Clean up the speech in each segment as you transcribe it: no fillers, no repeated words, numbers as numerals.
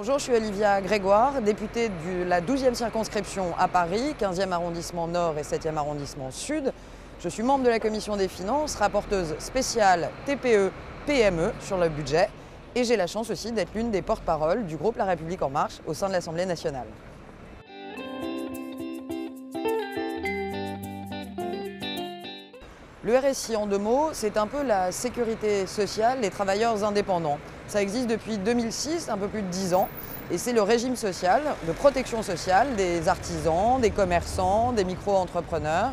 Bonjour, je suis Olivia Grégoire, députée de la 12e circonscription à Paris, 15e arrondissement nord et 7e arrondissement sud. Je suis membre de la commission des finances, rapporteuse spéciale TPE-PME sur le budget et j'ai la chance aussi d'être l'une des porte-paroles du groupe La République En Marche au sein de l'Assemblée nationale. Le RSI, en deux mots, c'est un peu la sécurité sociale des travailleurs indépendants. Ça existe depuis 2006, un peu plus de 10 ans, et c'est le régime social de protection sociale des artisans, des commerçants, des micro-entrepreneurs.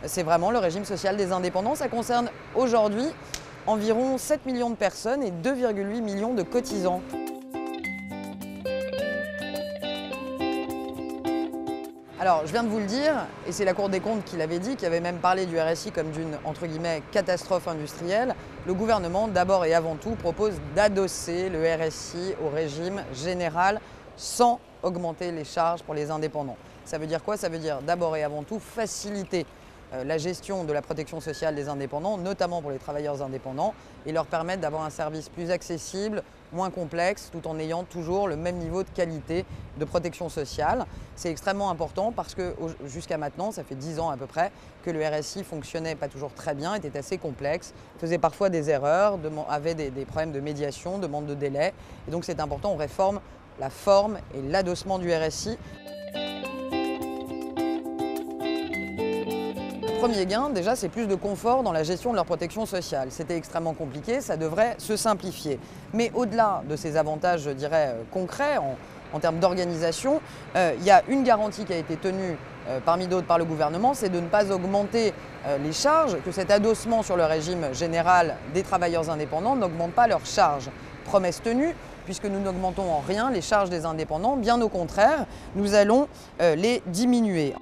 C'est vraiment le régime social des indépendants. Ça concerne aujourd'hui environ 7 millions de personnes et 2,8 millions de cotisants. Alors, je viens de vous le dire, et c'est la Cour des comptes qui l'avait dit, qui avait même parlé du RSI comme d'une, entre guillemets, catastrophe industrielle. Le gouvernement, d'abord et avant tout, propose d'adosser le RSI au régime général sans augmenter les charges pour les indépendants. Ça veut dire quoi? Ça veut dire d'abord et avant tout faciliter la gestion de la protection sociale des indépendants, notamment pour les travailleurs indépendants, et leur permettre d'avoir un service plus accessible, moins complexe, tout en ayant toujours le même niveau de qualité de protection sociale. C'est extrêmement important parce que jusqu'à maintenant, ça fait 10 ans à peu près, que le RSI fonctionnait pas toujours très bien, était assez complexe, faisait parfois des erreurs, avait des problèmes de médiation, demande de délai. Et donc c'est important, on réforme la forme et l'adossement du RSI. Premier gain, déjà, c'est plus de confort dans la gestion de leur protection sociale. C'était extrêmement compliqué, ça devrait se simplifier. Mais au-delà de ces avantages, je dirais, concrets, en termes d'organisation, il y a une garantie qui a été tenue parmi d'autres par le gouvernement, c'est de ne pas augmenter les charges, que cet adossement sur le régime général des travailleurs indépendants n'augmente pas leurs charges. Promesse tenue, puisque nous n'augmentons en rien les charges des indépendants, bien au contraire, nous allons les diminuer.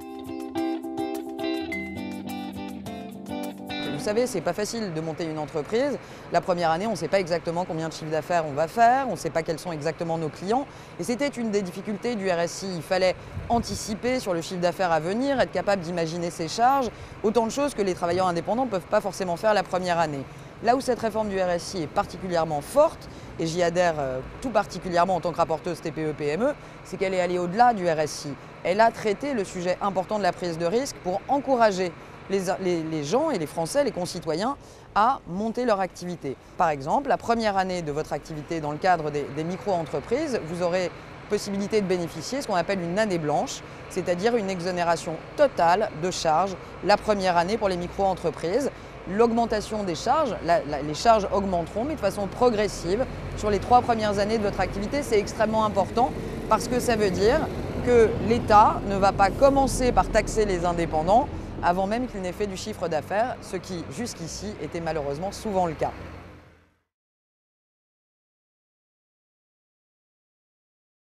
Vous savez, c'est pas facile de monter une entreprise. La première année, on ne sait pas exactement combien de chiffre d'affaires on va faire, on ne sait pas quels sont exactement nos clients. Et c'était une des difficultés du RSI. Il fallait anticiper sur le chiffre d'affaires à venir, être capable d'imaginer ses charges, autant de choses que les travailleurs indépendants ne peuvent pas forcément faire la première année. Là où cette réforme du RSI est particulièrement forte, et j'y adhère tout particulièrement en tant que rapporteuse TPE-PME, c'est qu'elle est allée au-delà du RSI. Elle a traité le sujet important de la prise de risque pour encourager les gens et les Français, les concitoyens, à monter leur activité. Par exemple, la première année de votre activité dans le cadre des micro-entreprises, vous aurez possibilité de bénéficier de ce qu'on appelle une année blanche, c'est-à-dire une exonération totale de charges la première année pour les micro-entreprises. L'augmentation des charges, les charges augmenteront, mais de façon progressive sur les 3 premières années de votre activité. C'est extrêmement important parce que ça veut dire que l'État ne va pas commencer par taxer les indépendants avant même qu'il n'ait fait du chiffre d'affaires, ce qui jusqu'ici était malheureusement souvent le cas.